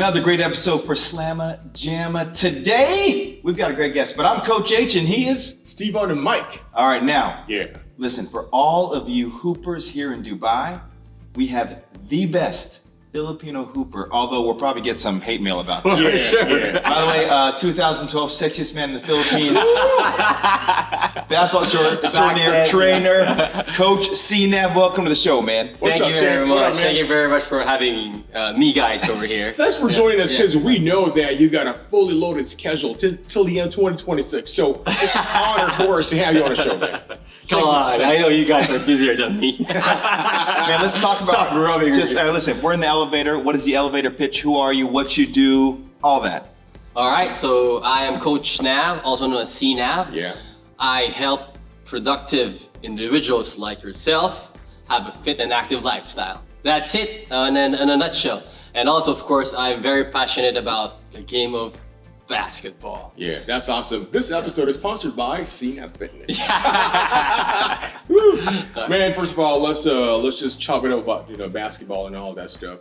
Another great episode for Slamma Jamma. Today, we've got a great guest, but I'm Coach H and he is Stevo and Mike. All right, now, Yeah. listen, for all of you hoopers here in Dubai, we have the best Filipino hooper, although we'll probably get some hate mail about that. Yeah, sure. Yeah. By the way, 2012 sexiest man in the Philippines, basketball extraordinaire trainer, Coach C-Nav. Welcome to the show, man. What's Thank up, you very Sam? What much. up, man? Thank you very much for having me guys over here. Thanks for joining us because we know that you got a fully loaded schedule till the end of 2026. So it's an honor for us to have you on the show, man. Come on, I know you guys are busier than me. Man, let's talk about Stop rubbing just me. listen, we're in the elevator. What is the elevator pitch? Who are you? What you do? All that. All right, so I am Coach Snav, also known as CNAV. Yeah. I help productive individuals like yourself have a fit and active lifestyle. That's it in a nutshell. And also, of course, I'm very passionate about the game of basketball. Yeah, that's awesome. This episode is sponsored by CNAP Fitness. Woo. Man, first of all, let's just chop it up about basketball and all that stuff.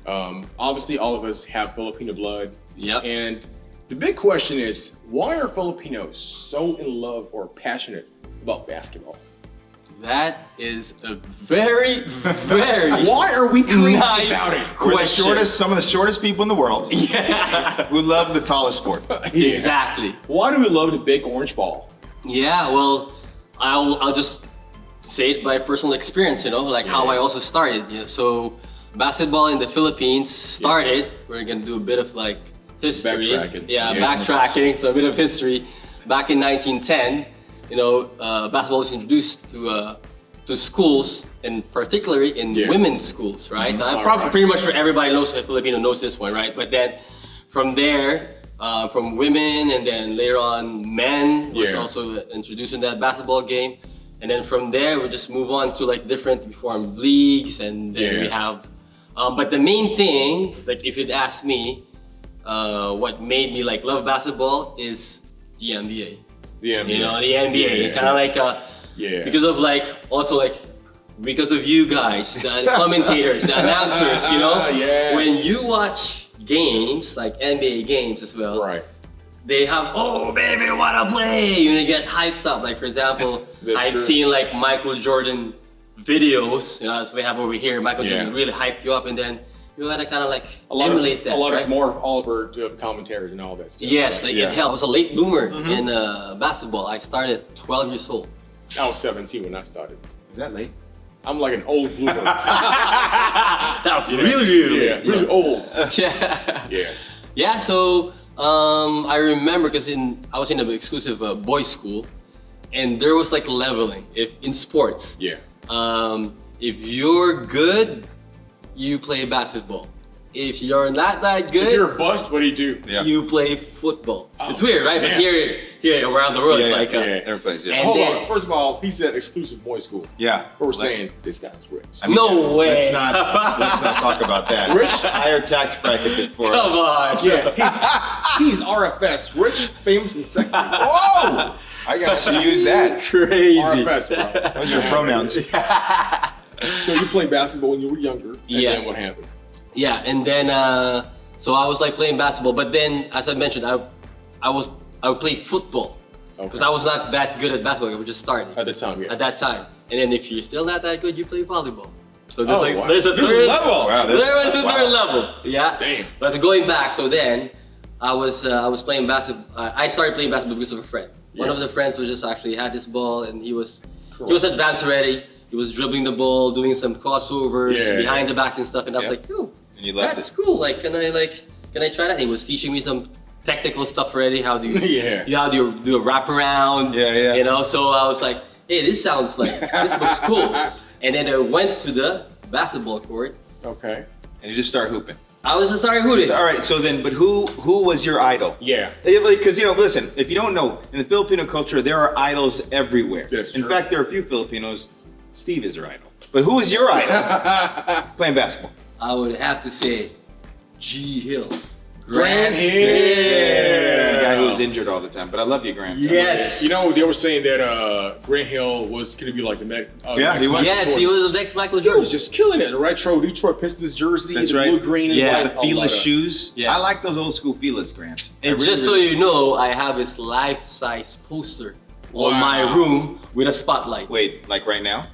Obviously, all of us have Filipino blood. Yep. And the big question is, why are Filipinos so in love or passionate about basketball? That is a very, very Why are we crazy nice about it? We're the question. shortest, some of the shortest people in the world Yeah. who love the tallest sport. Yeah. Exactly. Why do we love the big orange ball? Yeah, well, I'll just say it by personal experience, like how I also started. Yeah, so basketball in the Philippines started. We're gonna do a bit of like history. Backtracking. Yeah, Yeah. backtracking. So a bit of history. Back in 1910, basketball was introduced to schools, and particularly in women's schools, right? Probably pretty much for everybody Filipino knows this one, right? But then from there. From women, and then later on men was also introduced in that basketball game, and then from there we just move on to like different formed leagues, and then we have but the main thing, like if you'd ask me what made me like love basketball is the NBA. The NBA. The NBA. It's kind of like because of because of you guys, the commentators, the announcers, Yeah. when you watch games, like NBA games as well, Right. they have, oh baby, wanna play, you get hyped up. Like for example, That's I've true. seen like Michael Jordan videos, as we have over here. Michael Jordan really hype you up, and then you gotta kind of like emulate that, a lot right? of more Oliver commentaries and all that stuff. Yes, right? like it helps. I was a late bloomer in basketball. I started at 12 years old. I was 17 when I started. Is that late? I'm like an old bloomer. That was really Yeah, really old. yeah. Yeah. Yeah, so I remember because I was in an exclusive boys' school, and there was like leveling in sports. Yeah. If you're good, you play basketball. If you're not that good, If you're a bust, what do you do? Yeah. you play football. Oh, it's weird, right? man. But here around the world, it's like Every place, yeah. And Hold then- on. First of all, he said exclusive boys' school. Yeah. But we're saying this guy's rich. I mean, No way. Let's not talk about that. Rich? Higher tax bracket for Come us. on. Yeah, he's RFS, rich, famous, and sexy. Whoa! I got to use that. Crazy. RFS, bro. Those are pronouns. So you played basketball when you were younger, and Yeah. then what happened? Yeah, and then so I was like playing basketball, but then as I mentioned, I would play football because I was not that good at basketball. I was just starting At the time, yeah. at that time. And then if you're still not that good, you play volleyball. So there's Oh, wow. there's a There's third a level. Wow, There was a third level. Yeah. Damn. But going back, so then I was playing basketball. I started playing basketball because of a friend. One Yeah. of the friends was just actually had this ball, and he was advanced already. He was dribbling the ball, doing some crossovers behind the back and stuff, and I was like, "Ooh, And you left that's it. cool. Can I try that?" He was teaching me some technical stuff already. How do you how do you do a wraparound? Yeah. So I was like, "Hey, this sounds like this looks cool." And then I went to the basketball court. Okay. And you just start hooping. I was just starting hooting. All right, so then, but who was your idol? Yeah. Because, listen, if you don't know, in the Filipino culture, there are idols everywhere. That's In true. fact, there are a few Filipinos, Steve is their idol. But who is your idol playing basketball? I would have to say G Hill. Grant Hill. The guy who was injured all the time. But I love you, Grant. Yes. You know, they were saying that Grant Hill was going to be like the next. Yeah, he was. Yes, he was the next Michael He Jordan. was just killing it. The retro Detroit Pistons jersey, That's the right. blue, green, and Yeah. white. The Feeless shoes. Yeah. I like those old school Feeless, Grant. And just so you know, I have his life-size poster on Wow. my room with a spotlight. Wait, like right now?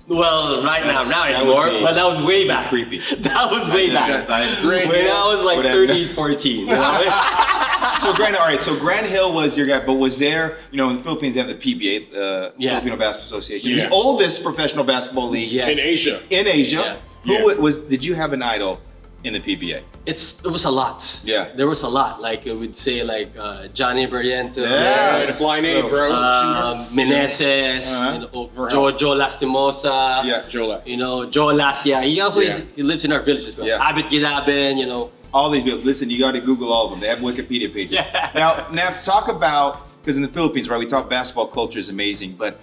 Well, right now, That's- not that anymore, would be but that was way back. creepy. That was way back. Grant When Hill I was like would have 13, 14. You know? So Grant, all right. So Grant Hill was your guy, but was there? You know, in the Philippines, they have the PBA, Yeah. Filipino Basketball Association, Yeah. the oldest professional basketball league Yes. In Asia. in Asia. Yeah. Who Yeah. was? Did you have an idol in the PBA? It was a lot. Yeah. There was a lot. Like I would say, like Johnny Barrientos, Yeah. The flying A, bro. Meneses, Joe Lastimosa. Yeah. Joe Les. You know, Joe Lasia. He also Yeah. he lives in our village as well. Yeah. Abit Gidaben, you know. All these people. Listen, you got to Google all of them. They have Wikipedia pages. Yeah. Now, Nav, talk about, because in the Philippines, right, we talk basketball culture is amazing, but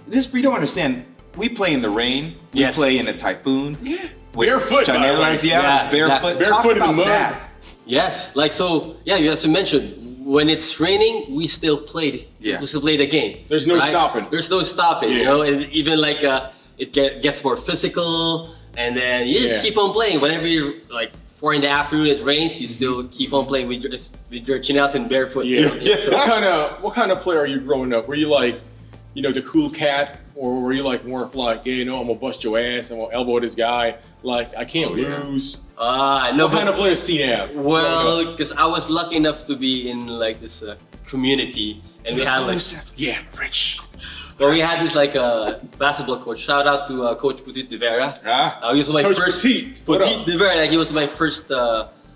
this you don't understand. We play in the rain. We Yes. play in a typhoon. Yeah. With Barefoot, by the way. chanelas, yeah, Yeah, barefoot. exactly. Talk Barefoot in the about mud. that. Yes, like so. Yeah, as you mentioned, when it's raining, we still play. Yeah. We still play the game. There's no stopping. There's no stopping. You Yeah. know, and even like it gets more physical, and then you just Yeah. keep on playing. Whenever you're like 4 in the afternoon, it rains, you still keep on playing with your chin outs and barefoot. you Yeah. know? So- What kind of player are you growing up? Were you like, you know, the cool cat, or were you like more of like, yeah, you know, I'm gonna bust your ass, I'm gonna elbow this guy, like I can't lose. no, What kind of players see now? well, because I was lucky enough to be in like this community, and we had like Yeah, rich. well, we had this like basketball coach. Shout out to Coach Petit De Vera. Ah. He was my Coach first Petit, what Petit up? De Vera. Like, he was my first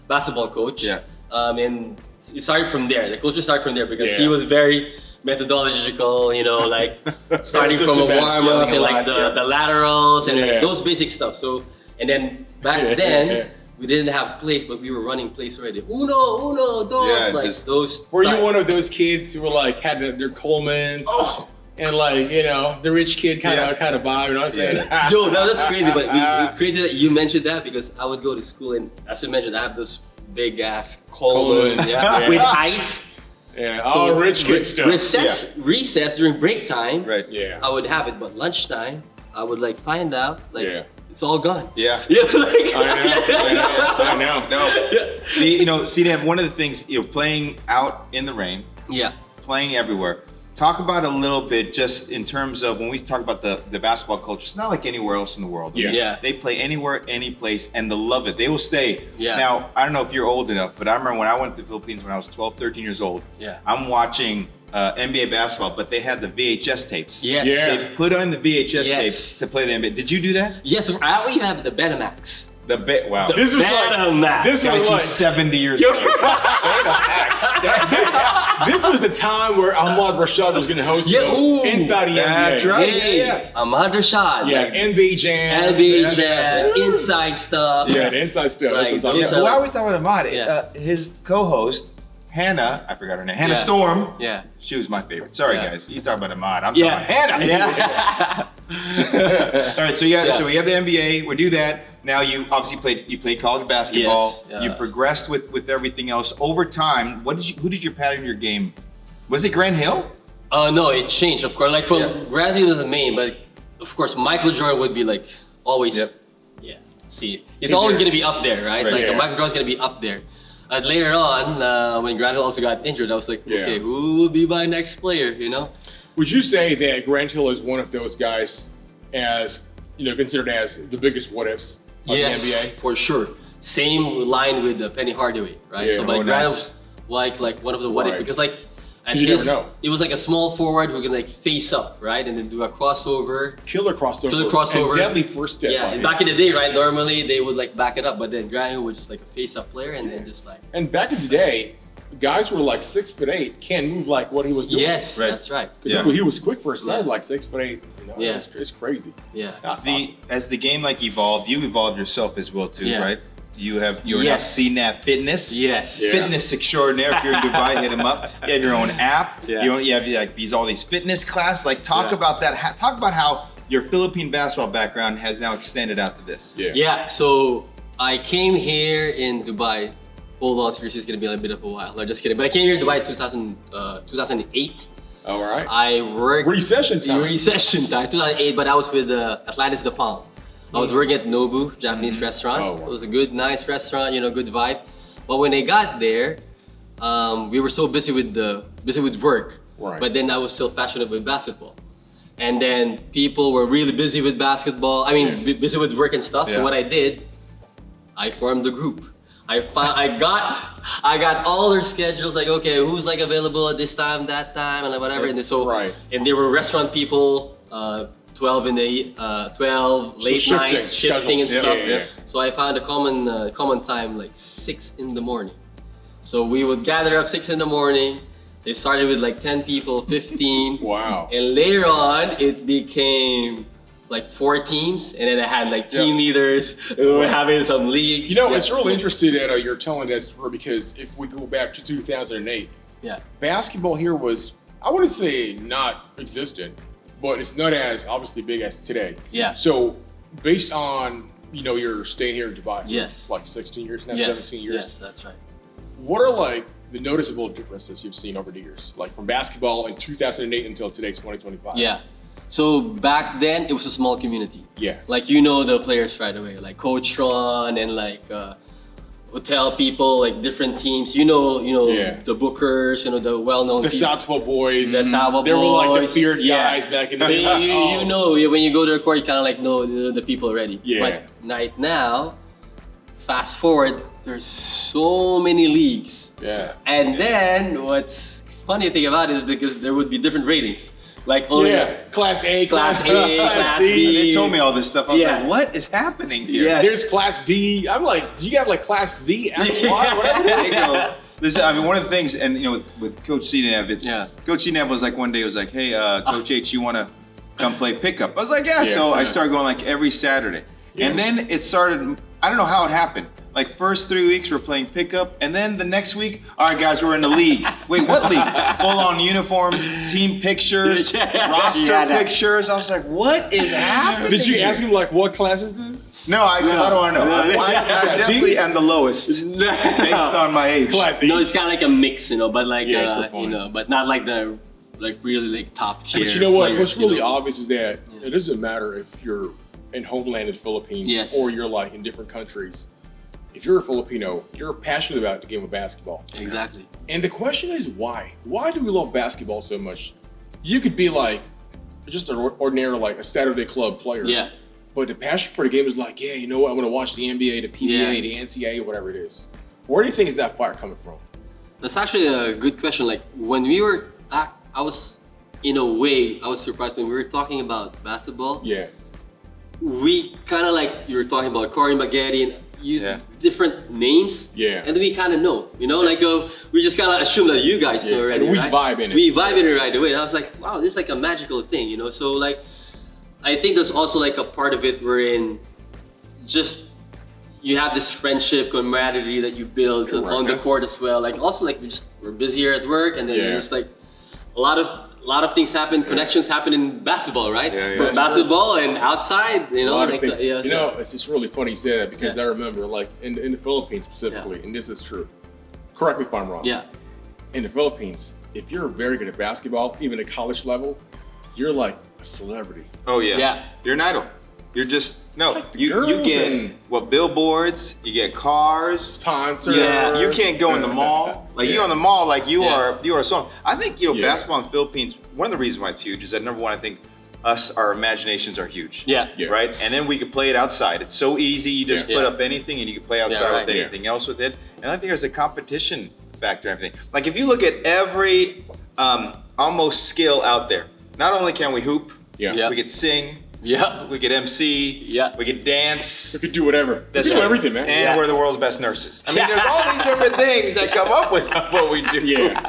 basketball coach. Yeah. And it started from there. The coaches started from there because Yeah. he was very methodological. You know, like starting from a Systematic, warm up and like yeah. the laterals and Yeah. like those basic stuff. So and then back Yeah. then. We didn't have plays, but we were running plays already. Uno, dos, Yeah, like just- those. Were you type. one of those kids who were like had their Colemans? Oh. And like, you know, the rich kid kind of vibe, you know what I'm saying? Yo, no, that's crazy. But we crazy that you mentioned that because I would go to school and, as I mentioned, I have those big ass Coleman, Colemans, yeah, yeah. with ice. Yeah, all rich kid stuff. Recess during break time. Right. Yeah. I would have it, but lunchtime, I would like find out like Yeah. it's all gone. Yeah. Yeah, like, I know. No. You know, see, Nav, one of the things, you know, playing out in the rain, yeah. playing everywhere. Talk about a little bit just in terms of when we talk about the basketball culture, it's not like anywhere else in the world. Yeah. Yeah. They play anywhere, any place, and they love it. They will stay. Yeah. Now, I don't know if you're old enough, but I remember when I went to the Philippines when I was 12, 13 years old. Yeah. I'm watching NBA basketball, but they had the VHS tapes. Yes. Yeah. They put on the VHS Yes. tapes to play the NBA. Did you do that? Yes, I even have the Betamax. Wow. This was like Betamax. this Guys, was he's like 70 years old. this was the time where Ahmad Rashad was gonna host Yeah, ooh. inside the That's NBA. right. Hey, yeah. Ahmad Rashad. Yeah, like, NBA Jam. NBA Jam, inside stuff. Yeah, the inside stuff. That's Like, what I'm those talking are- about. Why are we talking about Ahmad? Yeah. His co-host, Hannah, I forgot her name. Hannah Yeah. Storm. Yeah. She was my favorite. Sorry, Yeah. guys. You talk about Ahmad. I'm Yeah. talking about Hannah. Yeah. All right, so Yeah. so we have the NBA. We do that. Now you obviously played college basketball. Yes, yeah. You progressed with everything else over time. Who did you pattern your game? Was it Grant Hill? No, it changed, of course. Like, from Yeah. Grant Hill was the main, but of course, Michael Jordan would be like always. Yep. Yeah. See, he's always there. gonna be up there, right? It's Right, like yeah. Michael Jordan's gonna be up there. And later on, when Grant Hill also got injured, I was like, Yeah. okay, who will be my next player? You know? Would you say that Grant Hill is one of those guys, as you know, considered as the biggest what ifs of Yes, the NBA? for sure. Same line with Penny Hardaway, right? Yeah, so like oh, Grant nice. was like one of the what if Right. because like at You never his, know. it was like a small forward who could like face up, right, and then do a crossover. Killer crossover. Killer crossover. And deadly first step. Yeah, by and him. back in the day, right? Normally they would like back it up, but then Grant Hill was just like a face-up player, and then just like And back in the day, guys were like 6'8", can't move like what he was doing. yes, Right. that's right. Yeah. He was quick for a size, Yeah. like 6'8". You know, Yeah. it's crazy. Yeah, That's awesome. As the game like evolved, you evolved yourself as well too, Yeah. right? You're now Yes. CNAP Fitness. Yes. Yeah. Fitness extraordinaire. If you're in Dubai, hit him up. You have your own app. Yeah. You have like all these fitness classes. Like talk Yeah. about that. Talk about how your Philippine basketball background has now extended out to this. Yeah. yeah. So I came here in Dubai hold on to yours. It's gonna be a bit of a while. No, just kidding. But I came here to Dubai in 2008. All right. I worked Recession time. 2008, but I was with Atlantis De Palm. I was working at Nobu, Japanese restaurant. Oh, wow. It was a good, nice restaurant, good vibe. But when I got there, we were so busy with work. Right. But then I was still passionate with basketball. And then people were really busy with basketball. I mean, busy with work and stuff. Yeah. So what I did, I formed the group. I got all their schedules. Like, okay, who's like available at this time, that time, and like whatever. And so, and they were restaurant people. 12 in the 12 late nights, shifting and stuff. So I found a common time like 6 in the morning. So we would gather up 6 in the morning. They started with like 10 people, 15. Wow. And later on, it became like 4 teams, and then I had like team leaders. We were having some leagues. It's really interesting that you're telling that story, because if we go back to 2008, basketball here was, I wouldn't say not existent, but it's not as obviously big as today. Yeah. So based on, you're staying here in Dubai for like 16 years now, 17 years. Yes, that's right. What are like the noticeable differences you've seen over the years? Like from basketball in 2008 until today, 2025. Yeah. So back then, it was a small community. Yeah. Like, the players right away, like Coach Ron and like hotel people, like different teams. The bookers, the well-known The people. Southpaw boys. The Southpaw boys. They were like the beard guys back in the day. When you go to the court, you kind of like know the people already. Yeah. But right now, fast forward, there's so many leagues. Yeah. And then what's funny thing about it is because there would be different ratings. Like Class A, Class A, Class B. They told me all this stuff. I was like, what is happening here? Yes. There's Class D. I'm like, do you have like Class Z, X, Y, whatever? There you go. Listen, I mean, one of the things, and with Coach CNAV, Coach CNAV was like one day, was like, hey, Coach H, you want to come play pickup? I was like, So I started going like every Saturday. Yeah. And then it started, I don't know how it happened. Like first 3 weeks we're playing pickup, and then the next week, all right guys, we're in the league. Wait, what league? Full on uniforms, team pictures, roster pictures. I was like, what is happening? Did you ask him like, what class is this? No, I don't want to know. I definitely am the lowest based on my age. Class No, it's kind of like a mix, but like it's for fun. but not like the really like top tier. But you know what? What's really obvious is that it doesn't matter if you're in homeland in the Philippines or you're like in different countries. If you're a Filipino, you're passionate about the game of basketball. Exactly. And the question is why? Why do we love basketball so much? You could be like just an ordinary, like a Saturday club player. Yeah. But the passion for the game is like, I want to watch the NBA, the PBA, the NCAA, whatever it is. Where do you think is that fire coming from? That's actually a good question. Like when we were, I was surprised when we were talking about basketball. Yeah. We kind of like, you were talking about Corey Maggette and different names. Yeah. And we kind of know, we just kind of assume that you guys know already, and we right? vibe in it. We vibe in it right away. And I was like, wow, this is like a magical thing, So like, I think there's also like a part of it wherein just you have this friendship, camaraderie that you build on the court as well. Like also like we're busier at work, and then just like a lot of things happen, connections happen in basketball, right? From basketball and outside, It's just really funny you say that, because I remember like in the Philippines specifically, and this is true. Correct me if I'm wrong. Yeah. In the Philippines, if you're very good at basketball, even at college level, you're like a celebrity. Oh yeah. Yeah. You're an idol. You're just you girls get and- billboards, you get cars, Sponsors. Yeah, you can't go in the mall. Like you go in the mall, like you are a song. I think basketball in the Philippines. One of the reasons why it's huge is that number one, I think our imaginations are huge. Yeah. Right. And then we could play it outside. It's so easy. You just put up anything, and you can play outside with anything else with it. And I think there's a competition factor and everything. Like if you look at every almost skill out there, not only can we hoop, we could sing. Yeah. We could MC. Yeah. We could dance. We could do whatever. That's we could do everything, man. And we're the world's best nurses. I mean, there's all these different things that come up with what we do. Yeah.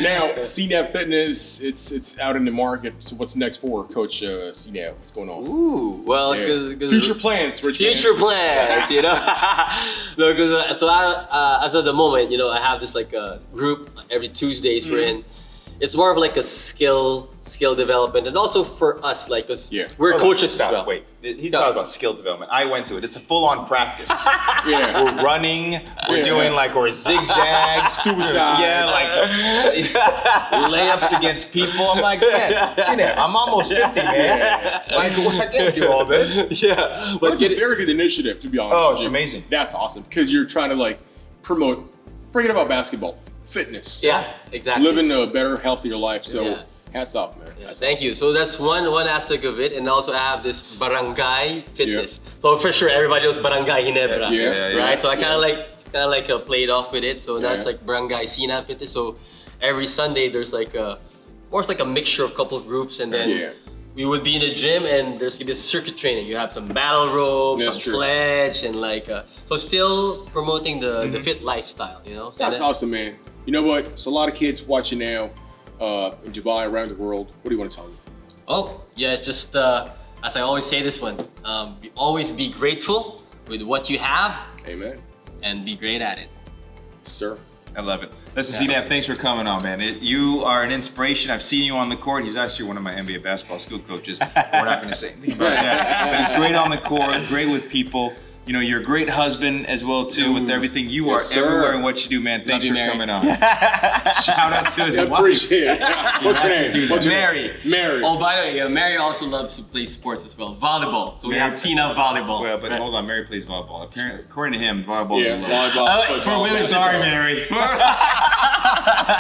Now, CNAP Fitness, it's out in the market. So what's next for Coach CNAP? What's going on? Ooh, well, because future plans, Rich man. Future plans, No, because as of the moment, I have this like group every Tuesdays we're in. it's more of like a skill development, and also for us, like, cause we're coaches as well. Wait, he talked about skill development. I went to it. It's a full-on practice. We're running. We're doing like zigzags, suicide. Layups against people. I'm like, man, see that? I'm almost 50, man. Like, I can't do all this. Yeah, but it's a very good initiative, to be honest. Oh, it's amazing. That's awesome because you're trying to like promote. Forget about basketball. Fitness. Yeah, exactly. Living a better, healthier life. So hats off, man. Yeah, thank you. So that's one aspect of it, and also I have this barangay fitness. So for sure, everybody knows barangay Ginebra, right? So I kind of like played off with it. So that's like barangay Sinap fitness. So every Sunday there's like more like a mixture of couple of groups, and then we would be in the gym, and there's gonna be a circuit training. You have some battle ropes, some sledge, and like so still promoting the fit lifestyle. You know. That's awesome, man. You know what? There's a lot of kids watching now in Dubai, around the world. What do you want to tell them? Oh, yeah, just as I always say this one, always be grateful with what you have. Amen. And be great at it. Sir. I love it. Listen, Zinab, thanks for coming on, man. You are an inspiration. I've seen you on the court. He's actually one of my NBA basketball school coaches. We're not going to say anything about that. But he's great on the court, great with people. You know, you're a great husband as well, too, with everything. You are everywhere in what you do, man. Thanks for coming on. Shout out to his wife. Appreciate it. What's her name? What's Mary. Mary. Oh, by the way, Mary also loves to play sports as well. Volleyball. So we have seen volleyball. Well, but hold on. Mary plays volleyball. Apparently, according to him, volleyball is volleyball. For women, sorry, Mary.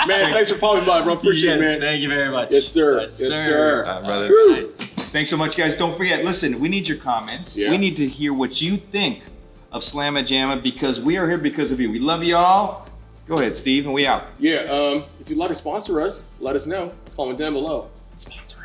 Man, thanks for calling by, bro. Appreciate it, man. Thank you very much. Yes, sir. Yes, sir. Brother. Thanks so much, guys. Don't forget, listen, we need your comments. We need to hear what you think of Slamma Jamma, because we are here because of you. We love you all. Go ahead, Steve, and we out. Yeah, if you'd like to sponsor us, let us know. Comment down below. Sponsor.